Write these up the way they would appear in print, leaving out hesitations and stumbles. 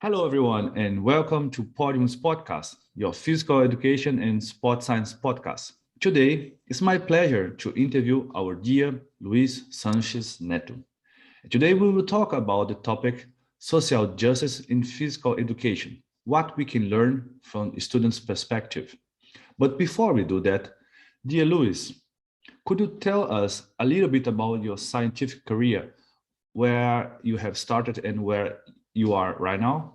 Hello, everyone, and welcome to PODIUM Sportcast, your physical education and sports science podcast. Today, it's my pleasure to interview our dear Luiz Sanches Neto. Today, we will talk about the topic social justice in physical education, what we can learn from students' perspective. But before we do that, dear Luiz, could you tell us a little bit about your scientific career, where you have started and where you are right now?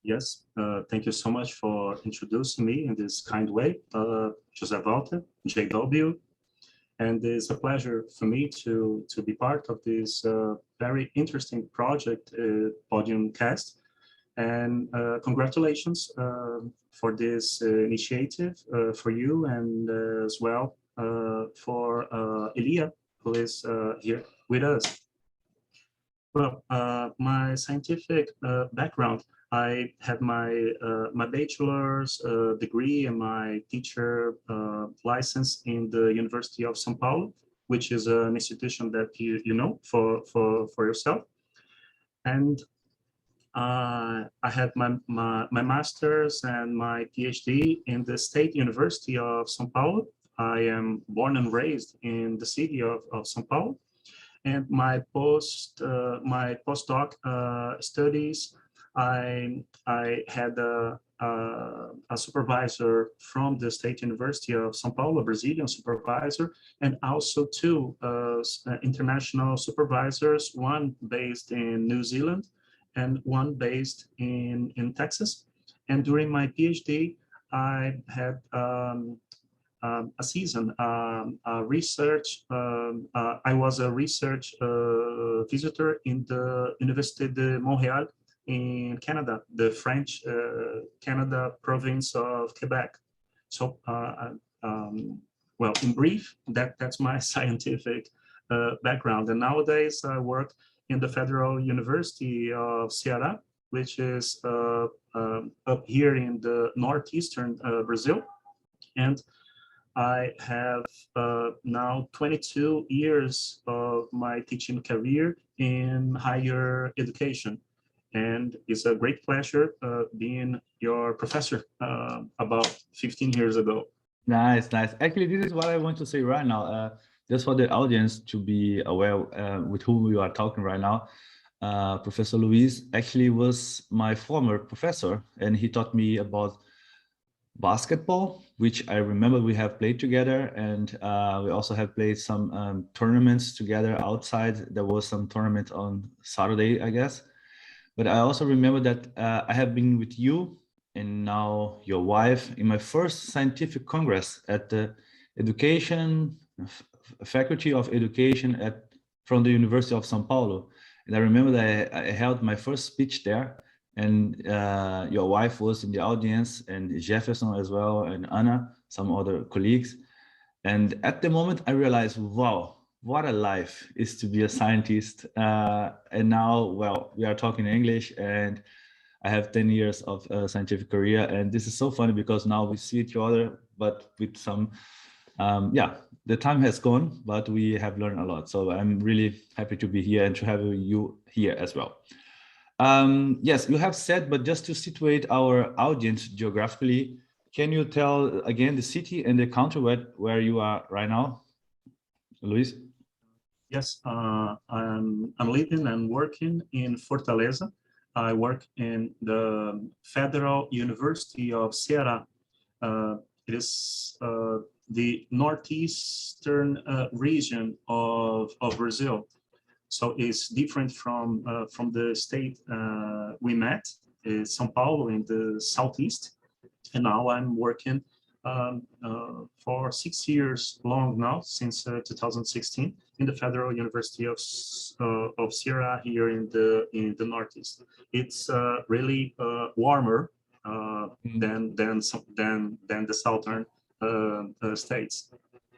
Yes, thank you so much for introducing me in this kind way, José Walter, JW, and it's a pleasure for me to be part of this very interesting project, Podium Cast, and congratulations for this initiative for you and as well for Elia, who is here with us. Well, my scientific background, I have my bachelor's degree and my teacher license in the University of São Paulo, which is an institution that you know for yourself. And I had my master's and my PhD in the State University of São Paulo. I am born and raised in the city of São Paulo. And my postdoc studies, I had a supervisor from the State University of São Paulo, a Brazilian supervisor, and also two international supervisors, one based in New Zealand and one based in Texas. And during my PhD, I had a season, research. I was a research visitor in the Université de Montréal in Canada, the French Canada province of Quebec. So, well, in brief, that's my scientific background. And nowadays I work in the Federal University of Ceará, which is up here in the northeastern Brazil. And I have now 22 years of my teaching career in higher education. And it's a great pleasure being your professor about 15 years ago. Nice, nice. Actually, this is what I want to say right now. Just for the audience to be aware with whom we are talking right now. Professor Luiz actually was my former professor, and he taught me about basketball, which I remember we have played together, and we also have played some tournaments together outside. There was some tournament on Saturday, I guess. But I also remember that I have been with you and now your wife in my first scientific congress at the Faculty of Education from the University of São Paulo. And I remember that I held my first speech there. And your wife was in the audience, and Jefferson as well, and Anna, some other colleagues. And at the moment, I realized, wow, what a life is to be a scientist. And now, well, we are talking English, and I have 10 years of scientific career. And this is so funny because now we see each other, but with some, the time has gone, but we have learned a lot. So I'm really happy to be here and to have you here as well. Yes, you have said, but just to situate our audience geographically, can you tell again the city and the country where you are right now, Luiz? Yes, I'm living and working in Fortaleza. I work in the Federal University of Ceará. It is the northeastern region of Brazil. So it's different from the state we met, São Paulo in the southeast. And now I'm working for 6 years long now, since 2016, in the Federal University of Ceará here in the northeast. It's really warmer than the southern states.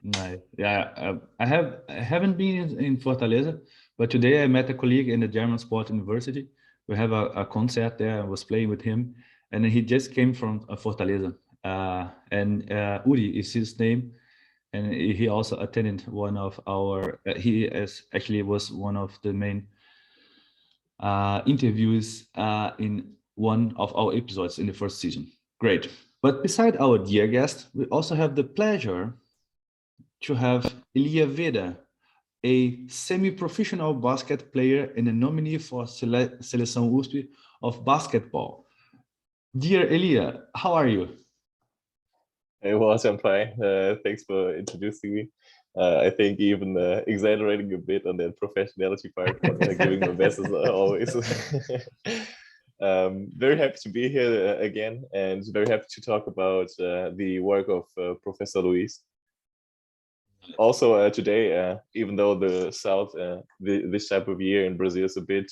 Nice. Yeah, I haven't been in Fortaleza, but today I met a colleague in the German Sport University. We have a concert there. I was playing with him, and he just came from Fortaleza. And Uri is his name, and he also attended one of our. He actually was one of the main interviews in one of our episodes in the first season. Great. But beside our dear guest, we also have the pleasure to have Elia Veda, a semi-professional basket player and a nominee for Seleção USP of basketball. Dear Elia, how are you? Hey, Walsh, I'm fine. Thanks for introducing me. I think even exaggerating a bit on that professionality part, giving my best as always. Very happy to be here again, and very happy to talk about the work of Professor Luiz. Also today, even though the south, this type of year in Brazil is a bit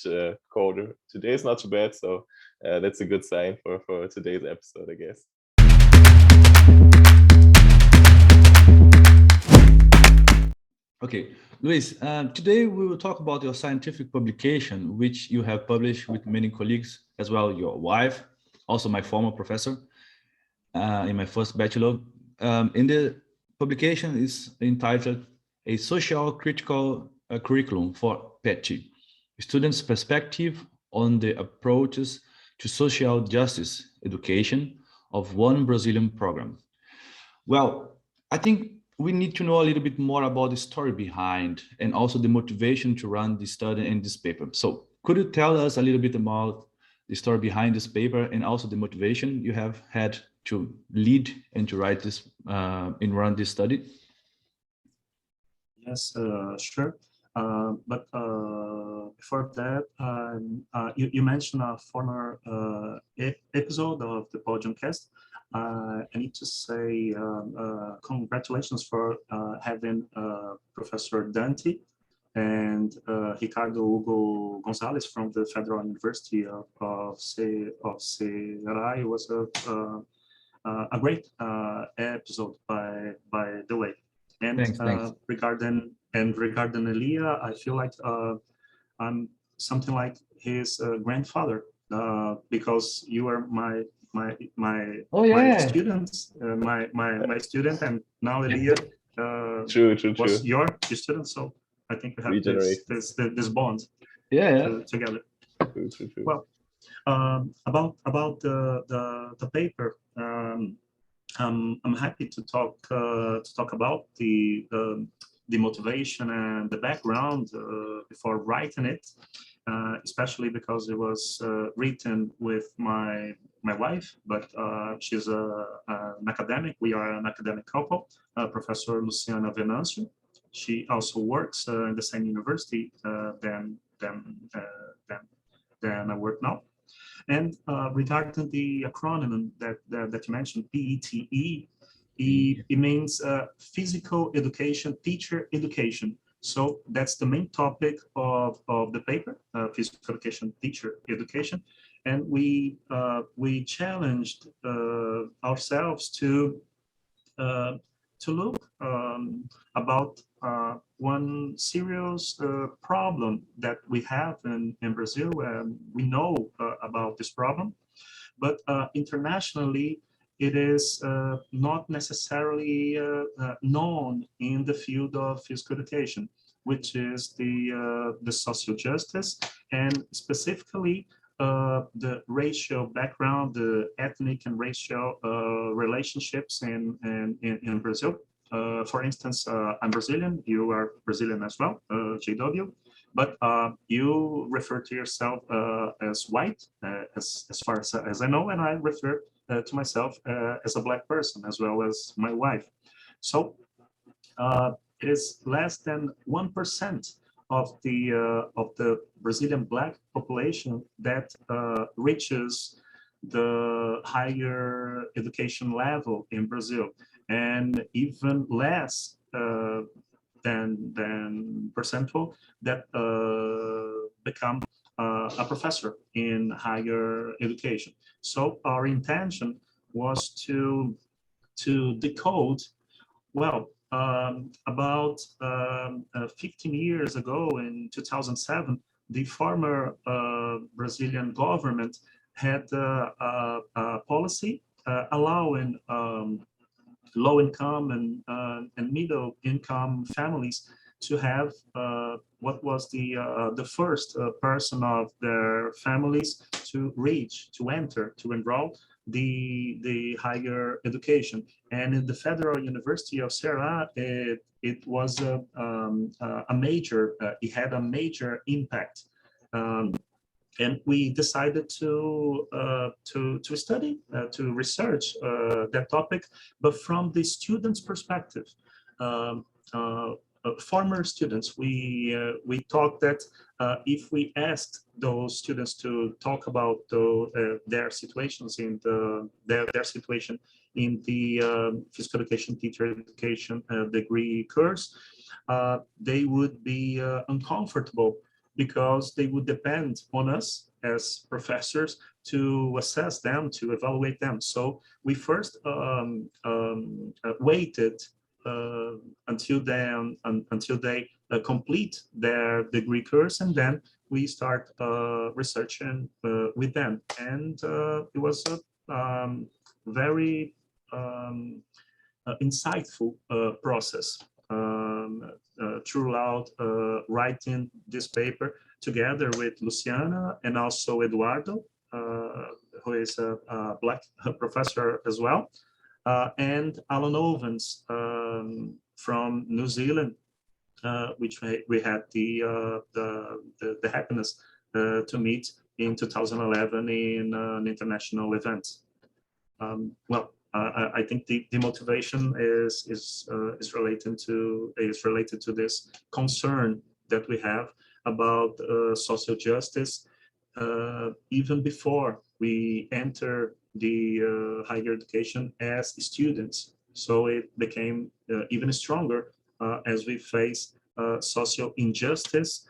colder, today is not too bad, so that's a good sign for today's episode, I guess. Okay, Luiz, today we will talk about your scientific publication, which you have published with many colleagues, as well your wife, also my former professor in my first bachelor. In the publication is entitled A Social Critical Curriculum for PET, Students' Perspective on the Approaches to Social Justice Education of One Brazilian Program. Well, I think we need to know a little bit more about the story behind and also the motivation to run this study and this paper. So could you tell us a little bit about the story behind this paper and also the motivation you have had to lead and to write this and run this study? Yes, sure. But before that, you mentioned a former episode of the PODIUM Cast. I need to say congratulations for having Professor Dante and Ricardo Hugo Gonzalez from the Federal University of Ceará. It was a great episode, by the way. And Thanks. regarding Elia, I feel like I'm something like his grandfather because you are my students, my student, and now Elia True. was your student. So I think we have this bond together. True. Well, about the paper. I'm happy to talk about the motivation and the background before writing it, especially because it was written with my wife, but she's an academic. We are an academic couple, Professor Luciana Venancio. She also works in the same university than I work now. And regarding the acronym that you mentioned, PETE, it means physical education, teacher education. So that's the main topic of the paper, physical education, teacher education. And we challenged ourselves to look about one serious problem that we have in Brazil, and we know about this problem, but internationally it is not necessarily known in the field of physical education, which is the social justice, and specifically the racial background, the ethnic and racial relationships in Brazil. For instance, I'm Brazilian, you are Brazilian as well, JW, but you refer to yourself as white, as far as I know, and I refer to myself as a black person, as well as my wife. So it is less than 1% of the Brazilian black population that reaches the higher education level in Brazil, and even less than percentile that become a professor in higher education. So our intention was to decode, well, about 15 years ago, in 2007, the former Brazilian government had a policy allowing low-income and and middle income families to have what was the first person of their families to reach, to enter, to enroll the higher education. And in the Federal University of Ceará, it was a major, it had a major impact. And we decided to study, to research that topic, but from the students' perspective. Former students, we thought that if we asked those students to talk about their situations in their situation in the physical education, teacher education degree course, they would be uncomfortable because they would depend on us as professors to assess them, to evaluate them. So we first waited until they complete their degree course, and then we start researching with them. And it was a very insightful process throughout writing this paper together with Luciana and also Eduardo, who is a Black professor as well. And Alan Ovens from New Zealand, which we had the happiness to meet in 2011 in an international event. Well, I think the motivation is related to this concern that we have about social justice even before we enter the higher education as students. So it became even stronger as we face social injustices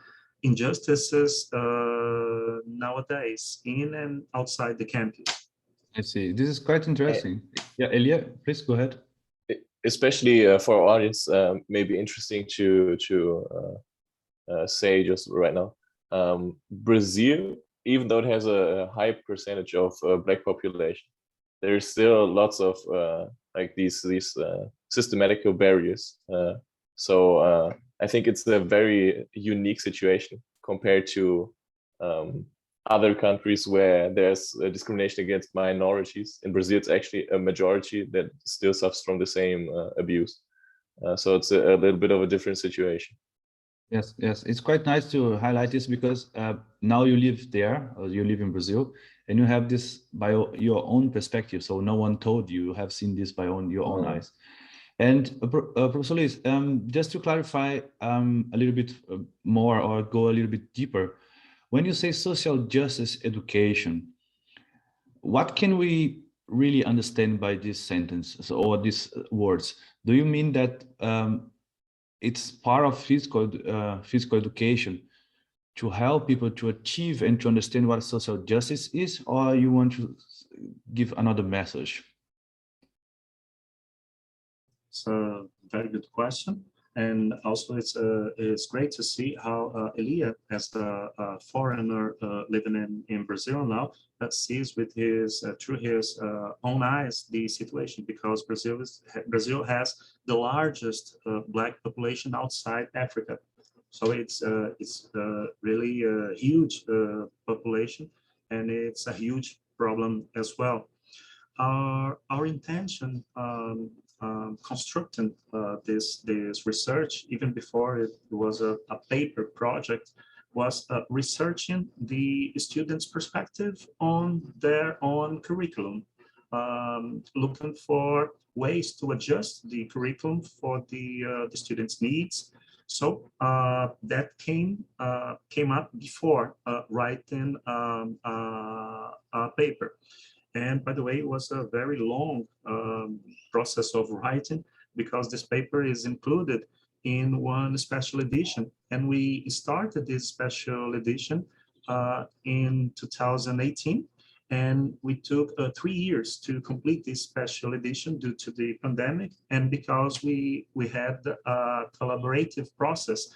nowadays in and outside the campus. I see. This is quite interesting. Yeah, Elia, please go ahead. Especially for our audience, maybe interesting to say just right now. Brazil, even though it has a high percentage of Black population, there's still lots of like these systematic barriers. So I think it's a very unique situation compared to other countries where there's discrimination against minorities. In Brazil, it's actually a majority that still suffers from the same abuse. So it's a little bit of a different situation. Yes, yes, it's quite nice to highlight this because now you live there, or you live in Brazil, and you have this by your own perspective. So no one told you, you have seen this by your own eyes. And Professor Luiz, just to clarify a little bit more or go a little bit deeper, when you say social justice education, what can we really understand by this sentence or these words? Do you mean that it's part of physical education to help people to achieve and to understand what social justice is, or you want to give another message? It's a very good question. And also it's great to see how Elia, as a foreigner living in Brazil now, sees with his through his own eyes the situation, because Brazil has the largest Black population outside Africa. So it's really a huge population, and it's a huge problem as well. Our intention constructing this research, even before it was a paper project, was researching the students' perspective on their own curriculum, looking for ways to adjust the curriculum for the students' needs. So that came up before writing a paper. And by the way, it was a very long process of writing, because this paper is included in one special edition. And we started this special edition in 2018. And we took 3 years to complete this special edition due to the pandemic. And because we had a collaborative process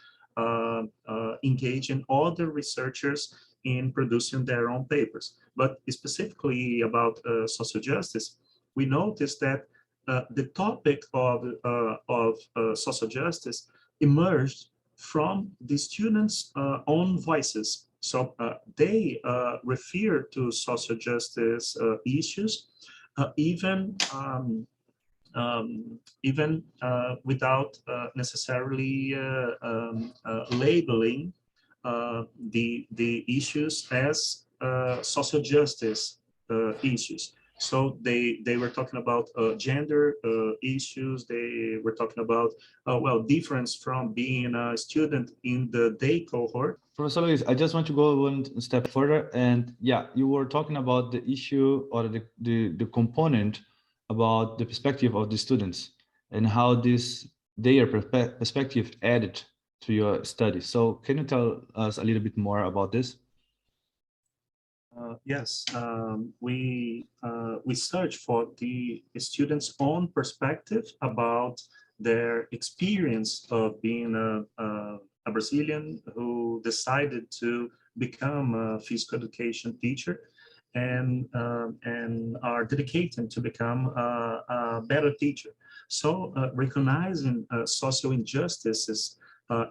engaging other researchers in producing their own papers. But specifically about social justice, we noticed that the topic of social justice emerged from the students' own voices. So they refer to social justice issues, even without necessarily labeling the issues as social justice issues. So they were talking about gender issues. They were talking about well, difference from being a student in the day cohort. Professor Luis, I just want to go one step further, and yeah, you were talking about the issue or the component about the perspective of the students and how their perspective added to your study. So can you tell us a little bit more about this? Yes, we search for the students' own perspective about their experience of being a Brazilian who decided to become a physical education teacher and are dedicated to become a better teacher. So recognizing social injustices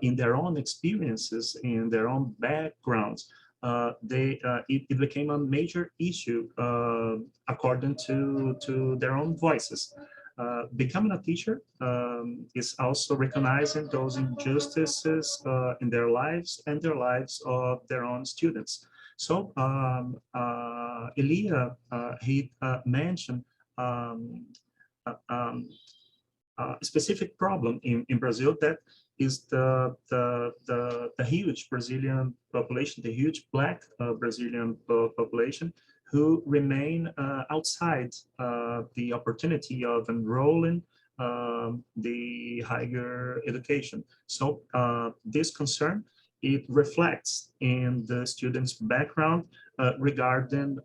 in their own experiences, in their own backgrounds, it became a major issue according to their own voices. Becoming a teacher is also recognizing those injustices in their lives and their lives of their own students. So Elia, he mentioned a specific problem in Brazil that is the huge Brazilian population, the huge Black Brazilian population who remain outside the opportunity of enrolling the higher education. So this concern, it reflects in the students' background regarding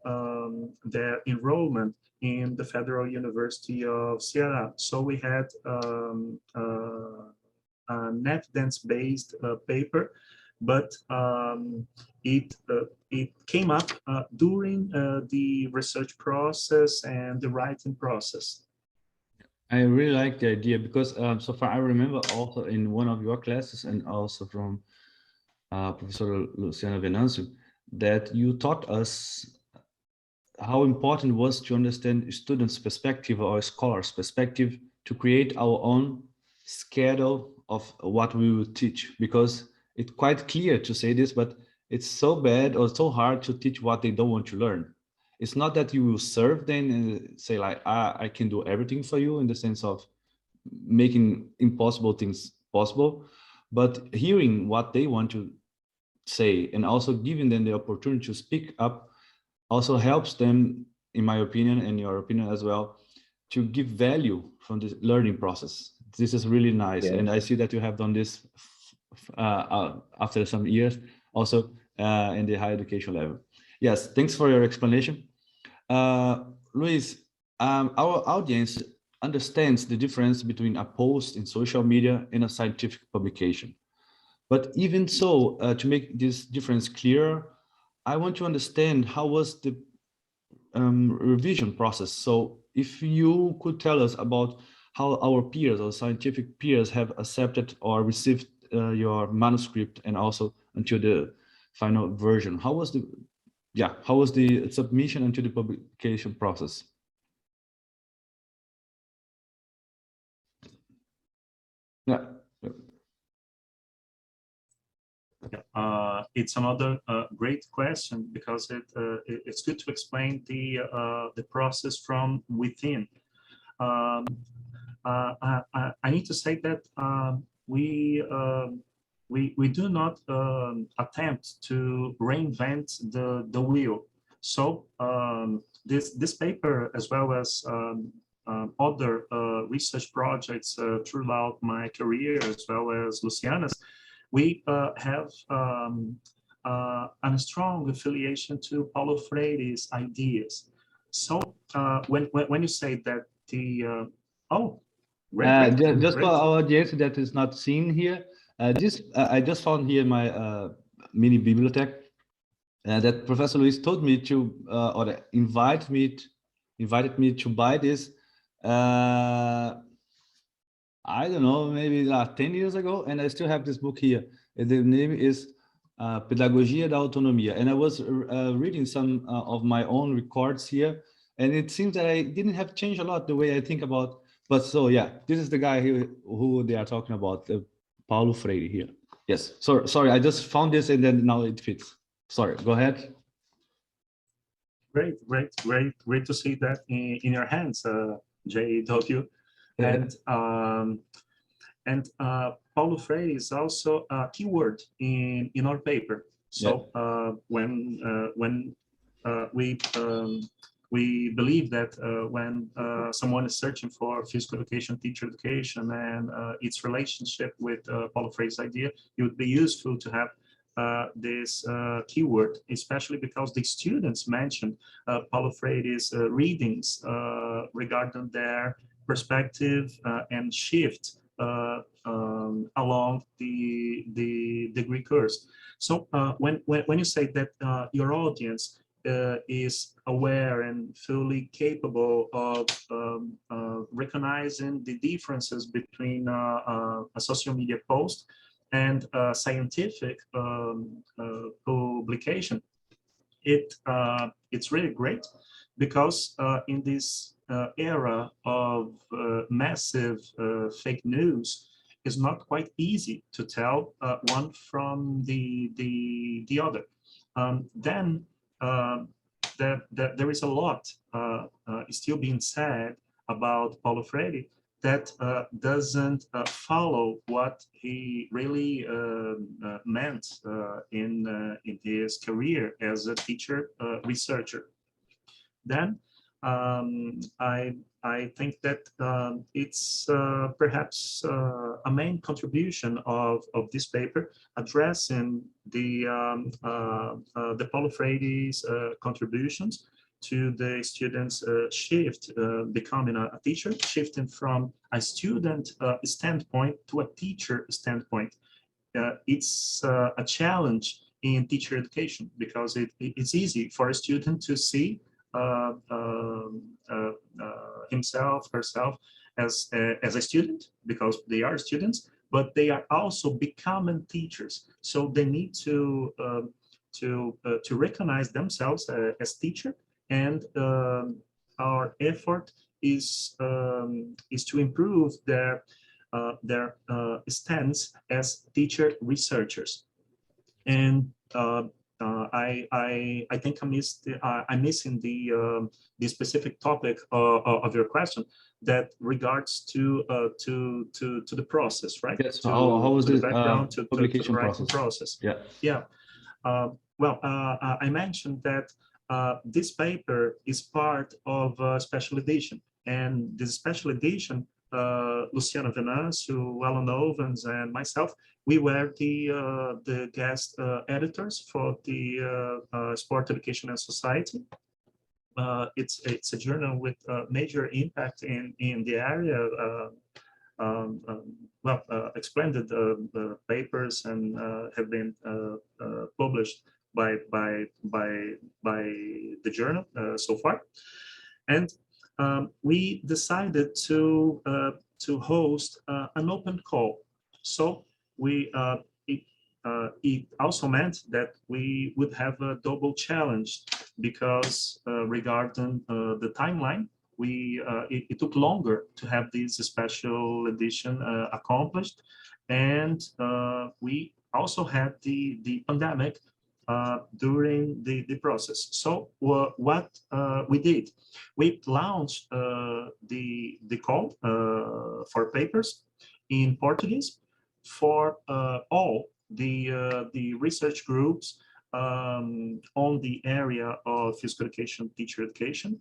their enrollment in the Federal University of Ceará. So we had an evidence-based paper, but it came up during the research process and the writing process. I really like the idea because so far I remember also in one of your classes and also from Professor Luciana Venancio that you taught us how important it was to understand students' perspective or scholars' perspective to create our own schedule of what we will teach, because it's quite clear to say this, but it's so bad or so hard to teach what they don't want to learn. It's not that you will serve them and say like, I can do everything for you in the sense of making impossible things possible, but hearing what they want to say and also giving them the opportunity to speak up also helps them, in my opinion, and your opinion as well, to give value from this learning process. This is really nice. Yeah. And I see that you have done this after some years, also in the higher education level. Yes, thanks for your explanation. Luis, our audience understands the difference between a post in social media and a scientific publication. But even so, to make this difference clearer, I want to understand how was the revision process. So if you could tell us about how our peers or scientific peers have accepted or received your manuscript and also until the final version, how was the submission until the publication process? Yeah. It's another great question because it's good to explain the process from within. I need to say that we do not attempt to reinvent the wheel. So this paper, as well as other research projects throughout my career, as well as Luciana's, we have a strong affiliation to Paulo Freire's ideas. So when you say that the just for our audience that is not seen here, I just found here in my mini bibliothèque that Professor Luis told me to or invited me to buy this I don't know, maybe 10 years ago, and I still have this book here. The name is Pedagogia da Autonomia, and I was reading some of my own records here, and it seems that I didn't have changed a lot the way I think about. But so yeah, this is the guy who they are talking about, Paulo Freire here. Yes, sorry, I just found this and then now it fits. Sorry, go ahead. Great to see that in your hands, JW. And Paulo Freire is also a keyword in our paper. So when we believe that when someone is searching for physical education, teacher education, and its relationship with Paulo Freire's idea, it would be useful to have this keyword, especially because the students mentioned Paulo Freire's readings regarding their perspective and shift along the degree course. So when you say that your audience is aware and fully capable of recognizing the differences between a social media post and scientific publication, it's really great, because in this era of massive fake news, it's not quite easy to tell one from the other. Then there is a lot still being said about Paulo Freire that doesn't follow what he really meant in his career as a teacher researcher. Then I think that it's perhaps a main contribution of this paper addressing the Paulo Freire's contributions to the students' shift, becoming a teacher, shifting from a student standpoint to a teacher standpoint. It's a challenge in teacher education, because it's easy for a student to see himself, herself as a student, because they are students, but they are also becoming teachers. So they need to recognize themselves as teacher, and our effort is to improve their stance as teacher researchers. And I think I'm missing the specific topic of your question that regards to the process, right? Yes. How was the background to publication the writing process? Yeah. Well, I mentioned that this paper is part of a special edition, and this special edition, Luciano Venâncio, Alan Ovens, and myself, we were the guest editors for the Sport Education and Society. It's a journal with major impact in the area. Splendid papers and have been published by the journal so far, and we decided to host an open call. So it also meant that we would have a double challenge, because regarding the timeline, it took longer to have this special edition accomplished, and we also had the pandemic during the process. So what we did, we launched the call for papers in Portuguese for all the research groups on the area of physical education, teacher education,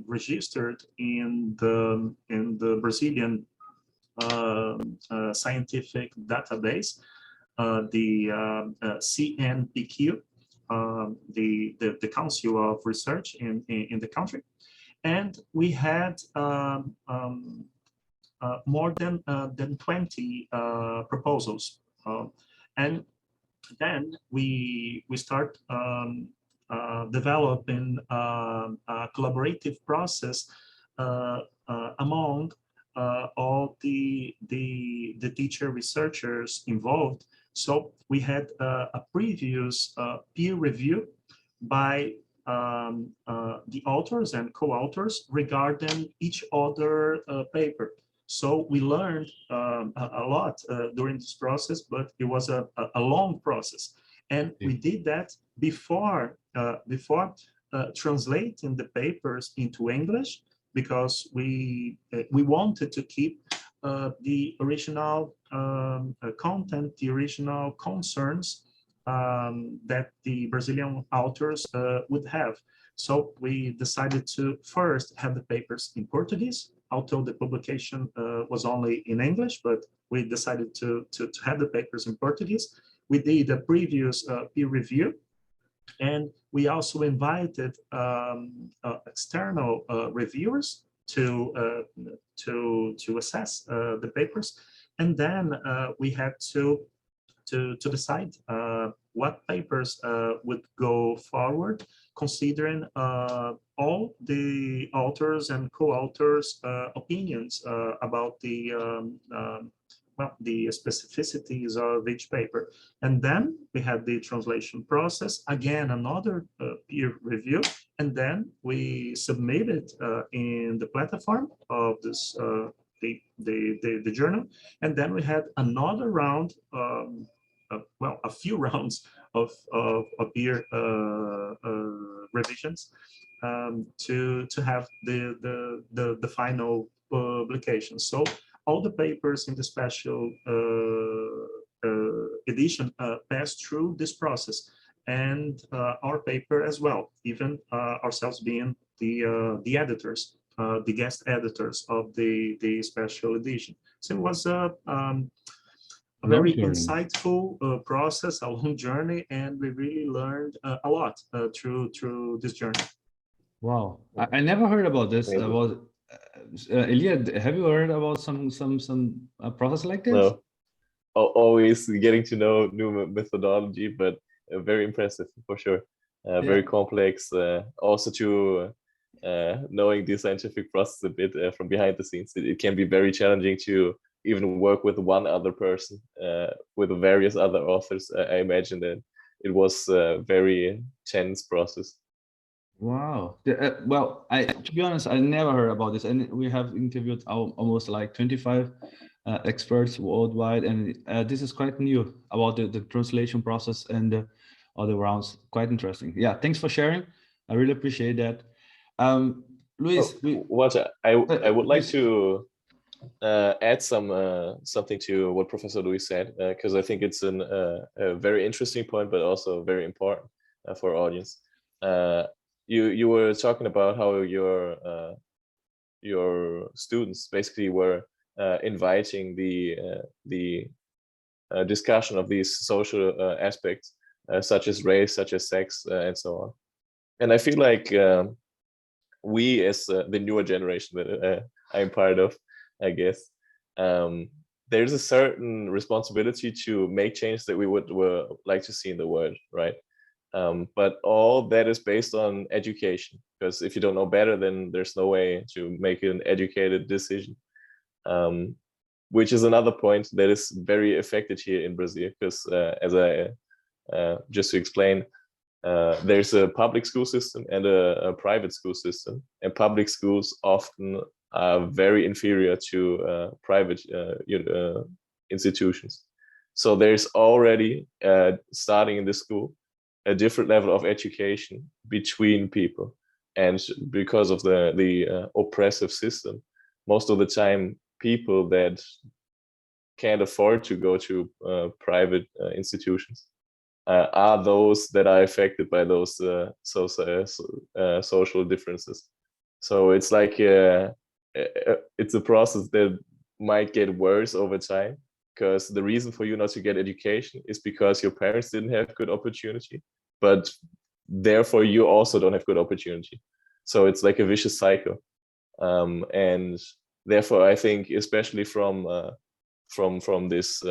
registered in the Brazilian scientific database, the CNPq, the Council of Research in the country, and we had more than 20 proposals, and then we start developing a collaborative process among all the teacher researchers involved. So we had a previous peer review by the authors and co-authors regarding each other paper. So we learned a lot during this process, but it was a long process. And we did that before translating the papers into English, because we wanted to keep the original content, the original concerns that the Brazilian authors would have. So we decided to first have the papers in Portuguese, although the publication was only in English, but we decided to have the papers in Portuguese. We did a previous peer review, and we also invited external reviewers to assess the papers. And then we had to decide what papers would go forward, considering all the authors and co-authors' opinions about the the specificities of each paper. And then we had the translation process, again, another peer review, and then we submitted in the platform of this the journal. And then we had another round, well, a few rounds of peer revisions to have the final publication. So all the papers in the special edition passed through this process, and our paper as well, even ourselves being the editors, the guest editors of the special edition. So it was a very insightful process, a long journey, and we really learned a lot through this journey. Wow, I never heard about this. Elia, have you heard about some process like this? No, always getting to know new methodology, but very impressive for sure. Very complex. Also to knowing the scientific process a bit from behind the scenes, it can be very challenging to even work with one other person, with various other authors. I imagine that it was a very tense process. Wow. Well, to be honest, I never heard about this, and we have interviewed almost like 25 experts worldwide, and this is quite new about the translation process and the other rounds. Quite interesting. Yeah, thanks for sharing. I really appreciate that. Luis, I would like to add something to what Professor Luis said, because I think it's a very interesting point, but also very important for our audience. You were talking about how your students basically were inviting the discussion of these social aspects, such as race, such as sex, and so on. And I feel like we, as the newer generation that I'm part of, I guess, there's a certain responsibility to make change that we would like to see in the world, right? But all that is based on education, because if you don't know better, then there's no way to make an educated decision, which is another point that is very affected here in Brazil, because as I just to explain, there's a public school system and a private school system, and public schools often are very inferior to private institutions. So there's already starting in the school a different level of education between people, and because of the oppressive system, most of the time people that can't afford to go to private institutions are those that are affected by those social differences. So it's like it's a process that might get worse over time, because the reason for you not to get education is because your parents didn't have good opportunity, but therefore you also don't have good opportunity. So it's like a vicious cycle, and therefore I think, especially from this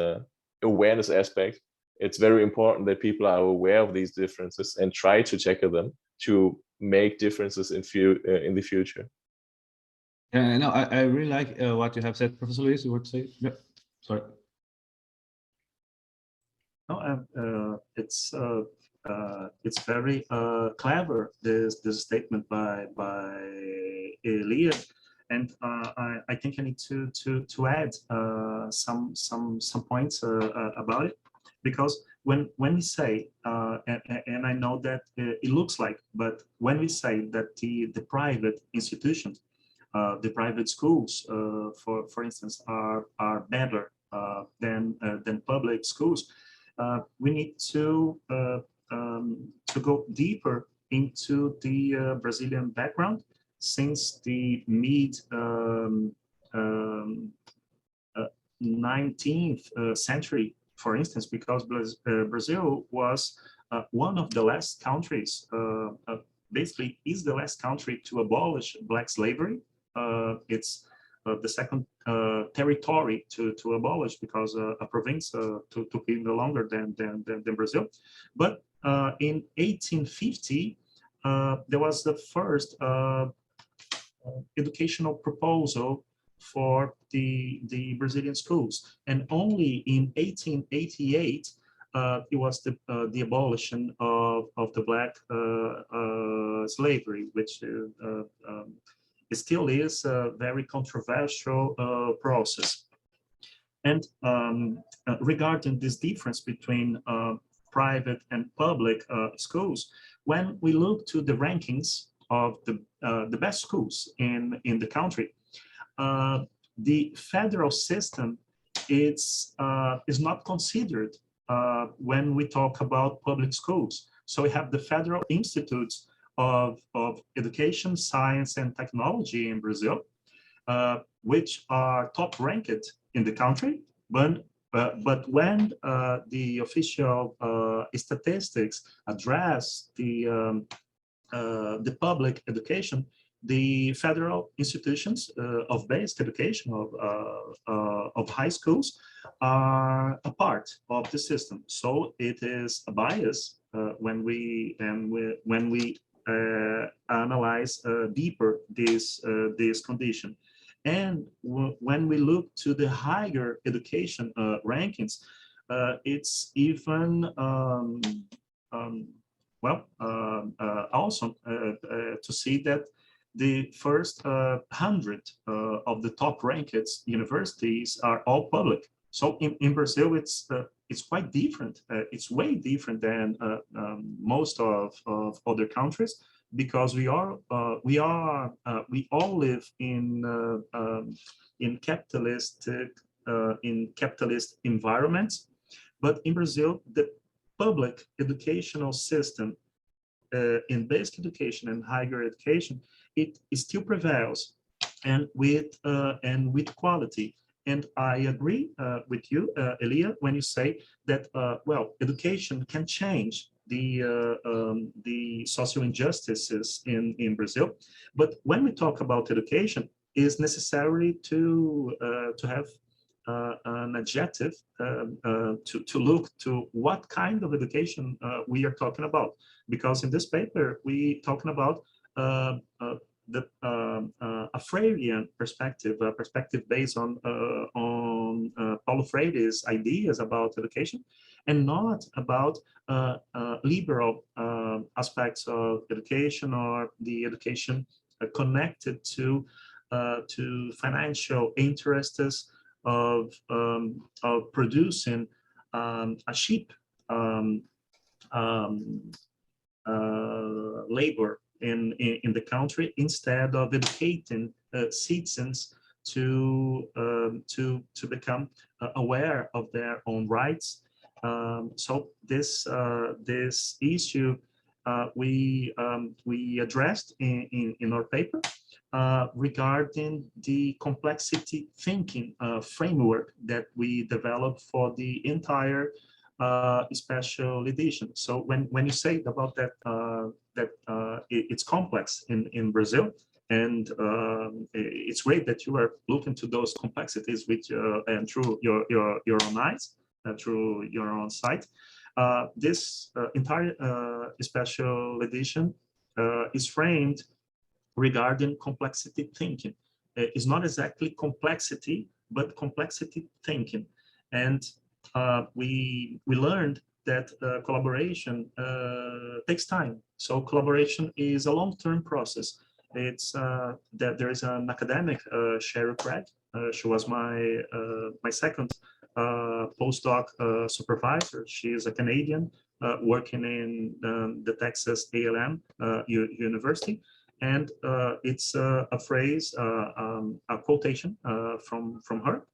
awareness aspect, it's very important that people are aware of these differences and try to tackle them to make differences in the future. No, I really like what you have said, Professor Luis. You were to say? Yeah. Sorry. No, it's very clever, this statement by Elia, and I think I need to add some points about it, because when we say and I know that it looks like, but when we say that the private institutions, the private schools, for instance, are better than public schools, we need to go deeper into the Brazilian background since the mid 19th century, for instance, because Brazil was one of the last countries, basically is the last country to abolish black slavery. It's the second territory to abolish, because a province took even longer than Brazil. But in 1850, there was the first educational proposal for the Brazilian schools, and only in 1888 it was the abolition of the black slavery, which it still is a very controversial process. And regarding this difference between private and public schools, when we look to the rankings of the best schools in the country, the federal system is not considered when we talk about public schools. So we have the Federal Institutes of Education, Science, and Technology in Brazil, which are top ranked in the country. But when the official statistics address the public education, the federal institutions of basic education of high schools are a part of the system. So it is a bias when we analyze deeper this condition. And when we look to the higher education rankings, it's even awesome to see that the first 100 of the top ranked universities are all public. So in Brazil, it's quite different. It's way different than most of other countries, because we all live in capitalist environments. But in Brazil, the public educational system in basic education and higher education, it still prevails, and with quality. And I agree with you, Elia, when you say that education can change the social injustices in Brazil. But when we talk about education, it is necessary to have an adjective to look to what kind of education we are talking about. Because in this paper, we talking about a Freirean perspective, a perspective based on Paulo Freire's ideas about education, and not about liberal aspects of education, or the education connected to financial interests of producing a cheap labor in the country, instead of educating citizens to become aware of their own rights. So this issue we addressed in our paper regarding the complexity thinking framework that we developed for the entire special edition. So when you say about that it's complex in Brazil, and it's great that you are looking to those complexities with and through your own eyes, through your own site. This entire special edition is framed regarding complexity thinking. is not exactly complexity, but complexity thinking. And we learned that collaboration takes time. So collaboration is a long-term process. It's that there is an academic, Cheryl Craig. She was my second postdoc supervisor. She is a Canadian working in the Texas A&M University. And it's a phrase, a quotation from her,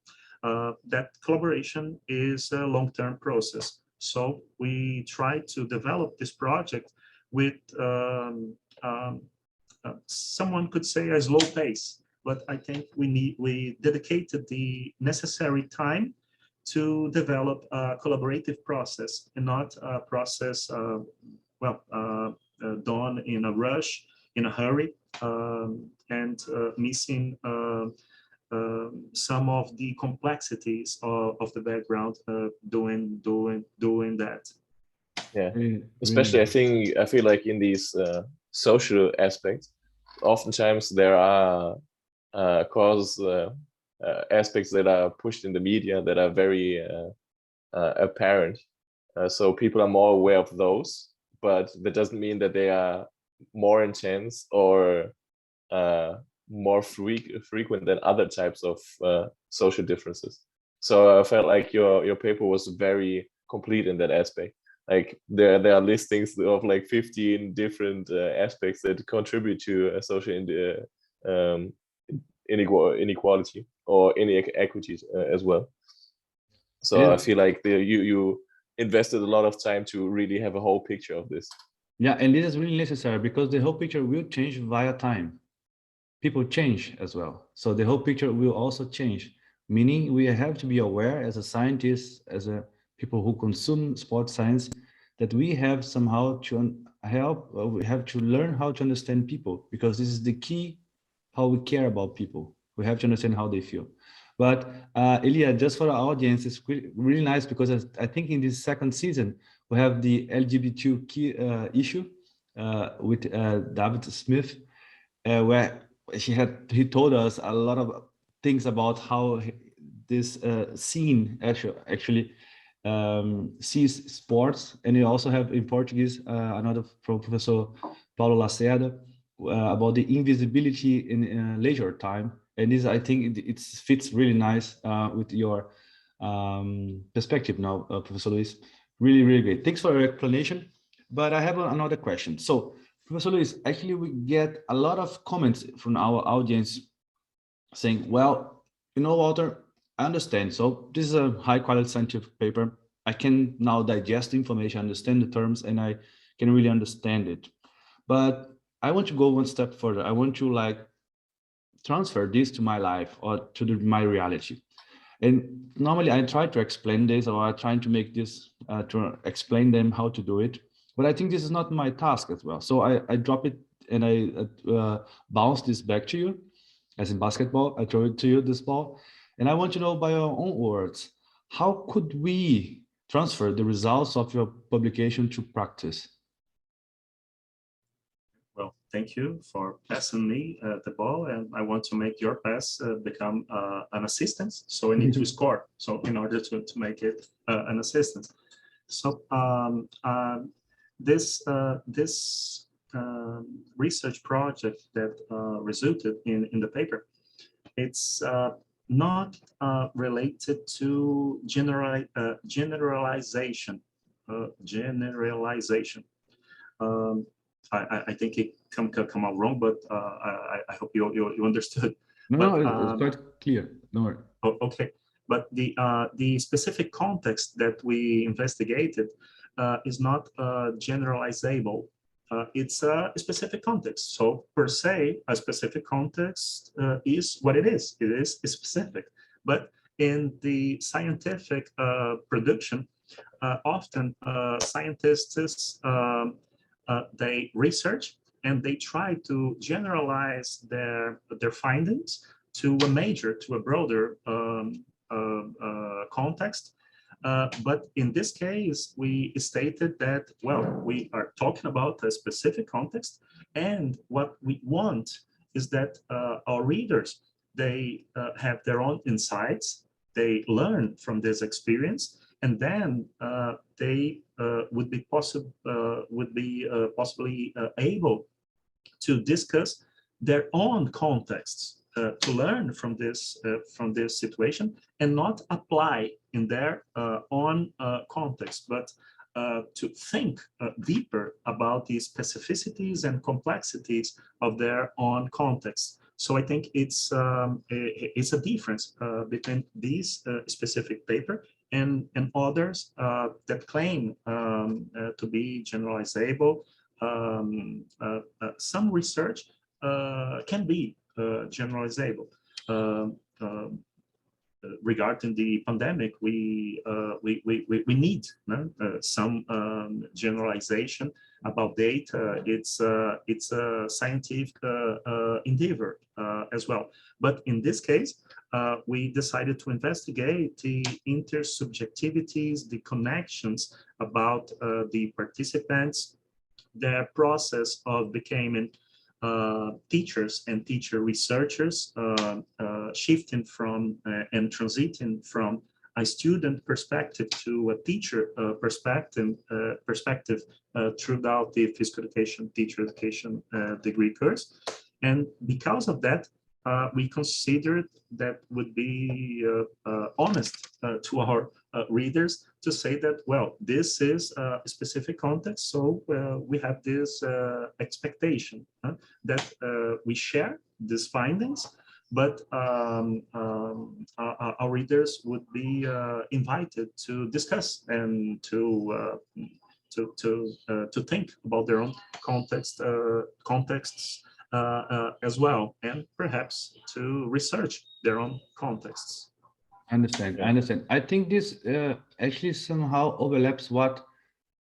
that collaboration is a long-term process. So we try to develop this project with someone could say a slow pace, but I think we dedicated the necessary time to develop a collaborative process and not a process, done in a rush, in a hurry, and missing some of the complexities of the background doing that. Yeah, especially I feel like in these social aspects, oftentimes there are aspects that are pushed in the media that are very apparent. So people are more aware of those, but that doesn't mean that they are more intense or more frequent than other types of social differences. So I felt like your paper was very complete in that aspect. Like there are listings of like 15 different aspects that contribute to social inequality or inequities as well. So yeah. I feel like you invested a lot of time to really have a whole picture of this. Yeah, and this is really necessary because the whole picture will change via time. People change as well. So the whole picture will also change, meaning we have to be aware as a scientist, as a people who consume sports science, that we have somehow to we have to learn how to understand people, because this is the key, how we care about people. We have to understand how they feel. But Ilya, just for our audience, it's really nice because I think in this second season, we have the LGBTQ issue with David Smith, where he told us a lot of things about how this scene actually sees sports. And you also have in Portuguese another from Professor Paulo Lacerda about the invisibility in leisure time. And this, I think it fits really nice with your perspective now, Professor Luis. Really, really great. Thanks for your explanation. But I have another question. So, Professor Luis, actually, we get a lot of comments from our audience saying, well, you know, Walter, I understand. So this is a high quality scientific paper. I can now digest the information, understand the terms, and I can really understand it. But I want to go one step further. I want to like transfer this to my life or to my reality. And normally I try to explain this, or I try to make this, to explain them how to do it. But I think this is not my task as well. So I drop it and I bounce this back to you. As in basketball, I throw it to you, this ball. And I want to know by your own words, how could we transfer the results of your publication to practice? Well, thank you for passing me the ball, and I want to make your pass become an assistance. So I need to score. So in order to make it an assistance. So this research project that resulted in the paper, it's not related to generalization. I think it come out wrong, but I hope you understood. No, it's quite clear. Don't worry. Okay, but the specific context that we investigated is not generalizable. It's a specific context. So per se, a specific context is what it is. It is specific. But in the scientific production, often scientists they research and they try to generalize their findings to a broader context. But in this case, we stated that, well, we are talking about a specific context, and what we want is that our readers, they have their own insights, they learn from this experience, and then they would be possibly able to discuss their own contexts, to learn from this situation, and not apply in their own context, but to think deeper about the specificities and complexities of their own context. So I think it's a difference between these specific paper and others that claim to be generalizable. Some research can be generalizable. Regarding the pandemic, we need some generalization about data. It's a scientific endeavor as well. But in this case, we decided to investigate the intersubjectivities, the connections about the participants, their process of becoming teachers and teacher researchers, shifting from and transiting from a student perspective to a teacher perspective throughout the physical education, teacher education degree course. And because of that, we considered that would be honest to our readers to say that, well, this is a specific context, so we have this expectation that we share these findings, but our readers would be invited to discuss and to think about their own contexts as well, and perhaps to research their own contexts. I understand. I understand. I think this actually somehow overlaps what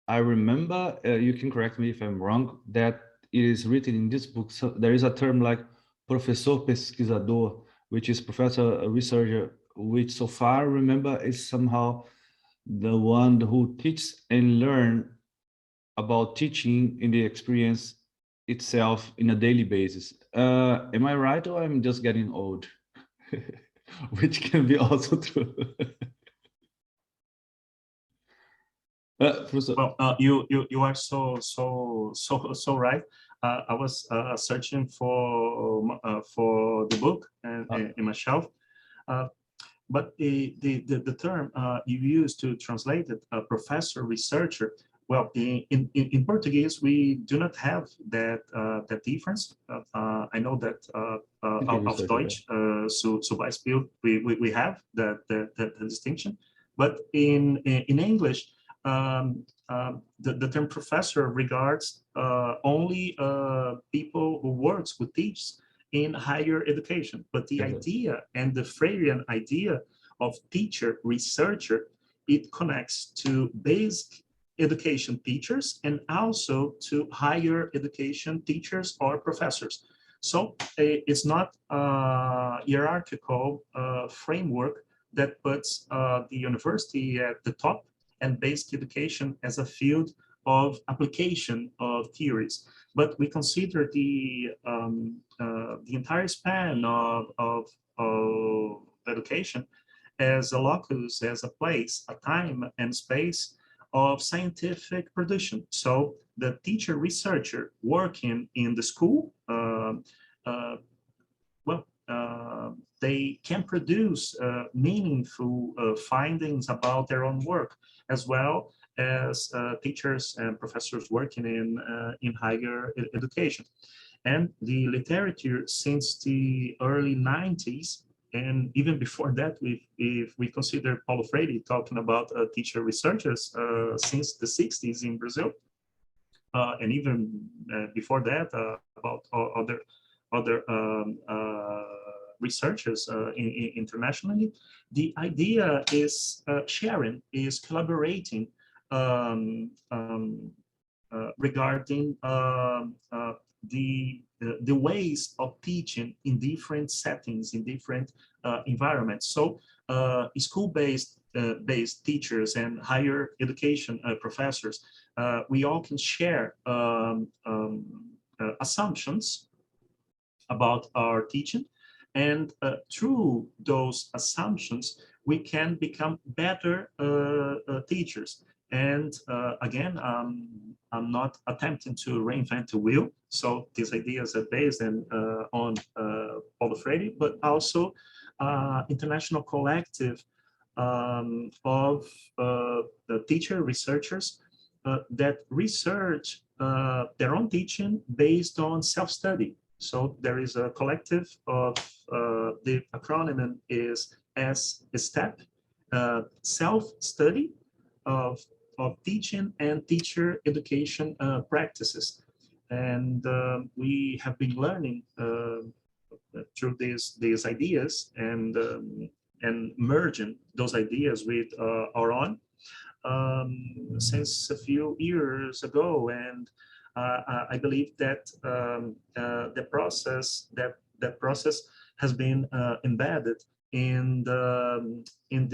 I remember. You can correct me if I'm wrong, that it is written in this book. So there is a term like professor pesquisador, which is professor researcher, which so far I remember is somehow the one who teaches and learn about teaching in the experience itself in a daily basis. Am I right, or I'm just getting old? Which can be also true. Well, you are so right. I was searching for the book in my shelf, but the term you use to translate it, professor researcher. Well, in Portuguese, we do not have that difference. I know that auf Deutsch, so Beispiel, we have that distinction, but in English, the term professor regards only people who works, who teach in higher education. But the idea and the Freirean idea of teacher researcher, it connects to basic education teachers and also to higher education teachers or professors. So it's not a hierarchical framework that puts the university at the top and basic education as a field of application of theories. But we consider the entire span of education as a locus, as a place, a time and space of scientific production. So the teacher researcher working in the school, they can produce meaningful findings about their own work, as well as teachers and professors working in higher education. And the literature since the early 90s, and even before that, if we consider Paulo Freire talking about teacher researchers since the 60s in Brazil, and even before that about other researchers internationally, the idea is sharing, is collaborating regarding the ways of teaching in different settings, in different environments. So school-based teachers and higher education professors, we all can share assumptions about our teaching, And through those assumptions, we can become better teachers. And again, I'm not attempting to reinvent the wheel. So these ideas are based on Paulo Freire, but also international collective of the teacher researchers that research their own teaching based on self-study. So there is a collective of the acronym is SSTEP, self-study of teaching and teacher education practices. And we have been learning through these ideas and merging those ideas with our own since a few years ago. And I believe that the process has been embedded in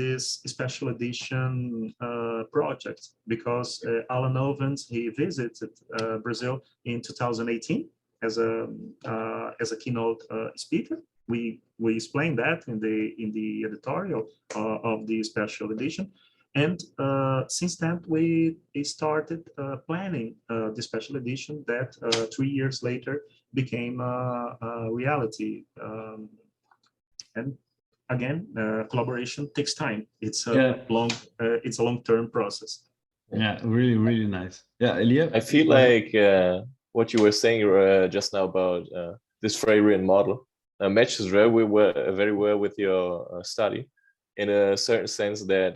this special edition project, because Alan Ovens, he visited Brazil in 2018 as a keynote speaker. We explained that in the editorial of the special edition. And since then, we started planning the special edition that 3 years later became a reality. And again, collaboration takes time. It's a long-term process. Yeah, really, really nice. Yeah, Elia? I feel like what you were saying just now about this Freirean model matches very well with your study, in a certain sense that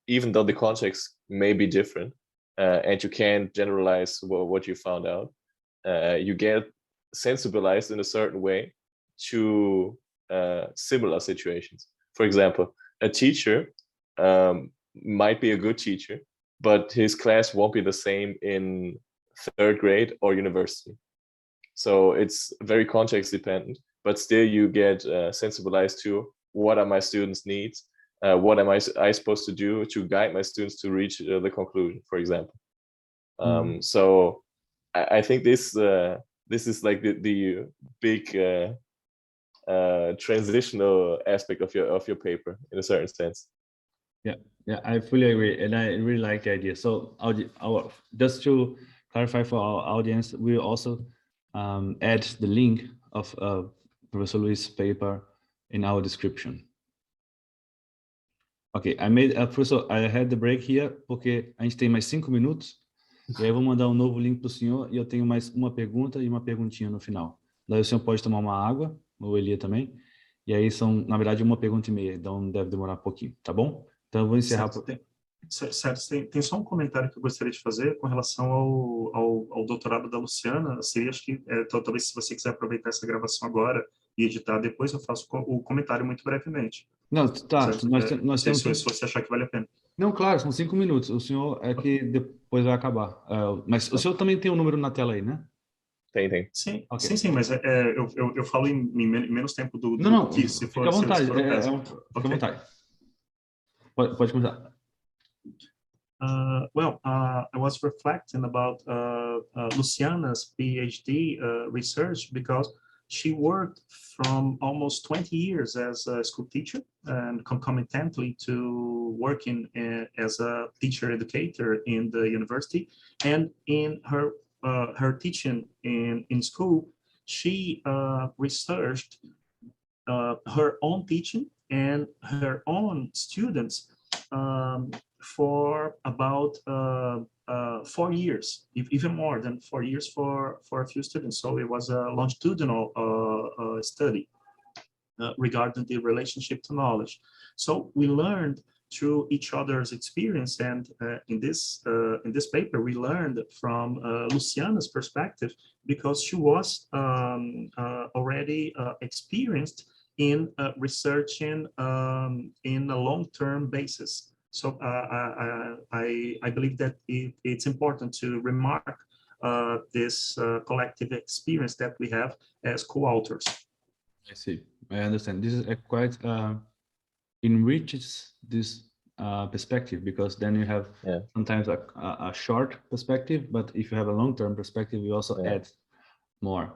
even though the context may be different and you can't generalize what you found out, you get sensibilized in a certain way to similar situations. For example, a teacher might be a good teacher, but his class won't be the same in 3rd grade or university. So it's very context dependent, but still you get sensibilized to what are my students' needs, what am I supposed to do to guide my students to reach the conclusion, for example. So I think this is like the big transitional aspect of your paper in a certain sense. Yeah, I fully agree, and I really like the idea. So just to clarify for our audience, we also add the link of Professor Luiz' paper in our description. Ok, Professor, I had the break here porque a gente tem mais 5 minutos, e aí eu vou mandar um novo link para o senhor, e eu tenho mais uma pergunta e uma perguntinha no final. Daí o senhor pode tomar uma água, ou o Elia também, e aí são, na verdade, 1,5 perguntas, então deve demorar um pouquinho, tá bom? Então eu vou encerrar. Certo, tem só um comentário que eu gostaria de fazer com relação ao doutorado da Luciana. Seria, acho que, talvez se você quiser aproveitar essa gravação agora e editar depois, eu faço o comentário muito brevemente. Não, tá, nós temos... Se você achar que vale a pena. Não, claro, são 5 minutos. O senhor é que depois vai acabar. Mas o senhor também tem um número na tela aí, né? Tem. Sim, okay. sim, mas eu falo em menos tempo do não, que se for. Fica à vontade, fica à vontade. Pode começar. I was reflecting about Luciana's PhD research, because she worked from almost 20 years as a school teacher and concomitantly to working as a teacher educator in the university. And in her teaching in school, she researched her own teaching and her own students for about 4 years, even more than 4 years for a few students. So it was a longitudinal study regarding the relationship to knowledge. So we learned through each other's experience, and in this paper we learned from Luciana's perspective, because she was already experienced in researching in a long-term basis. So I believe that it's important to remark this collective experience that we have as co-authors. I see. I understand. This is quite enriches this perspective, because then you have sometimes a short perspective, but if you have a long-term perspective, you also add more.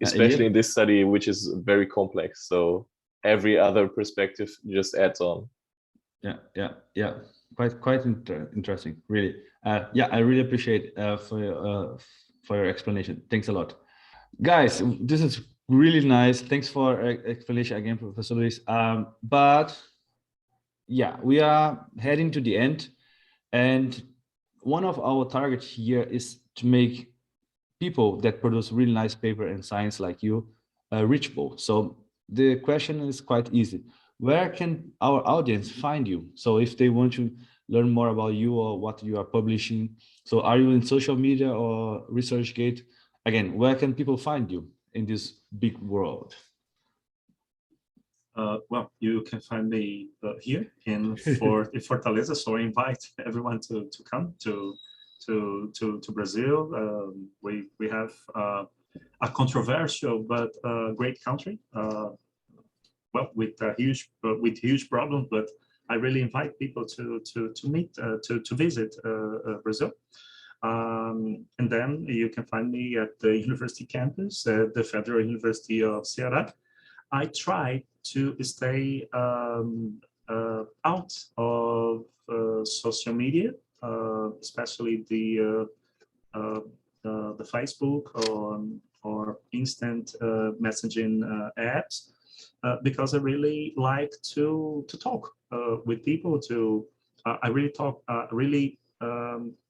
especially in this study, which is very complex. So every other perspective just adds on. Yeah. Quite interesting, really. Yeah, I really appreciate for your explanation. Thanks a lot, guys. This is really nice. Thanks for explanation again, Professor Luis. But yeah, we are heading to the end, and one of our targets here is to make people that produce really nice paper in science like you reachable. So the question is quite easy. Where can our audience find you? So if they want to learn more about you or what you are publishing, so are you in social media or ResearchGate? Again, where can people find you in this big world? Well, you can find me here in Fortaleza. So I invite everyone to come to Brazil. We have a controversial but great country. Well, with huge problems, but I really invite people to meet to visit Brazil. And then you can find me at the university campus at the Federal University of Ceará. I try to stay out of social media, especially the Facebook or instant messaging apps, because I really like to talk with people. I really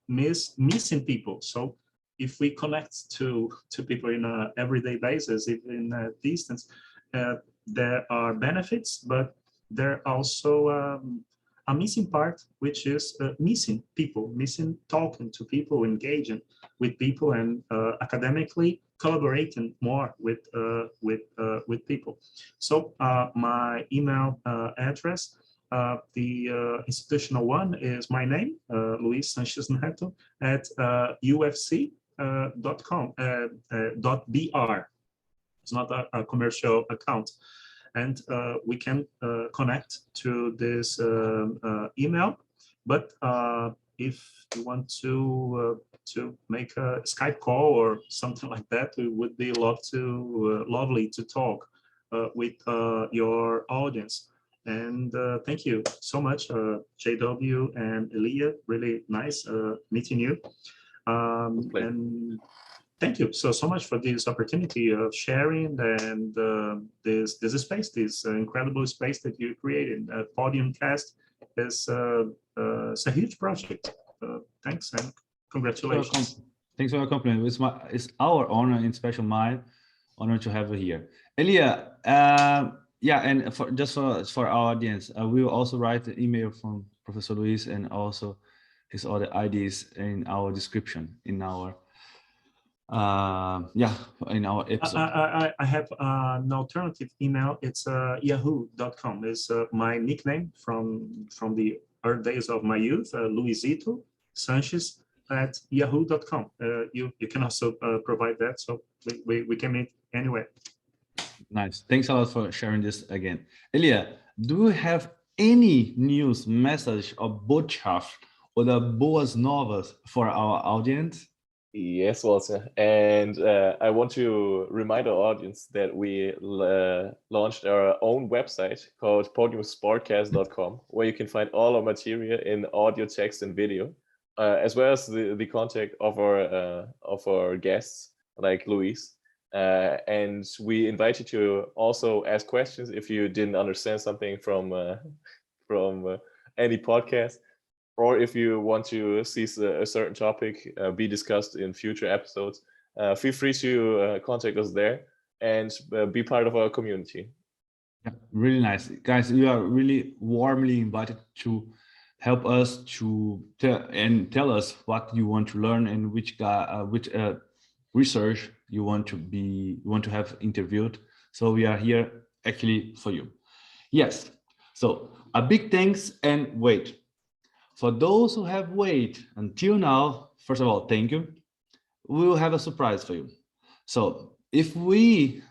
missing people. So if we connect to people in an everyday basis, even in a distance, there are benefits, but there are also a missing part, which is missing people, missing talking to people, engaging with people, and academically collaborating more with people. So my email address, the institutional one, is my name, Luiz Sanches Neto, at ufc.com .br. It's not a commercial account, and we can connect to this email. But if you want to make a Skype call or something like that, we would be lovely to talk with your audience. And thank you so much, JW and Elia. Really nice meeting you. And thank you so much for this opportunity of sharing and this space, this incredible space that you created. PODIUM Cast is it's a huge project. Thanks and congratulations. Thanks for your compliment. It's our honor and special my honor to have you here, Elia. Yeah, and for our audience, we will also write the email from Professor Luis and also his other IDs in our description in our. In our episode. I have an alternative email. It's yahoo.com. It's my nickname from the early days of my youth, Luisito Sanches at yahoo.com. You can also provide that, so we can meet anywhere. Nice. Thanks a lot for sharing this again. Elia, do you have any news, message, or Botschaft or the boas novas for our audience? Yes, Walter. And I want to remind our audience that we launched our own website called PODIUMSportcast.com, where you can find all our material in audio, text, and video, as well as the contact of our guests like Luis. And we invite you to also ask questions if you didn't understand something from any podcast, or if you want to see a certain topic be discussed in future episodes. Feel free to contact us there and be part of our community. Yeah, really nice. Guys, you are really warmly invited to help us to tell us what you want to learn and which research you want to have interviewed. So we are here actually for you. Yes. So a big thanks, and wait. For those who have waited until now, first of all, thank you. We will have a surprise for you. So if we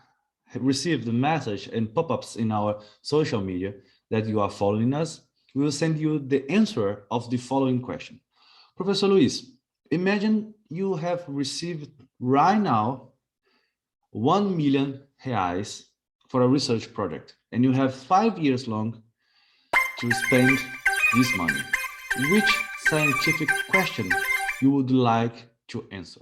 receive the message and pop-ups in our social media that you are following us, we will send you the answer of the following question. Professor Luis, imagine you have received right now 1 million reais for a research project, and you have 5 years long to spend this money. Which scientific question you would like to answer?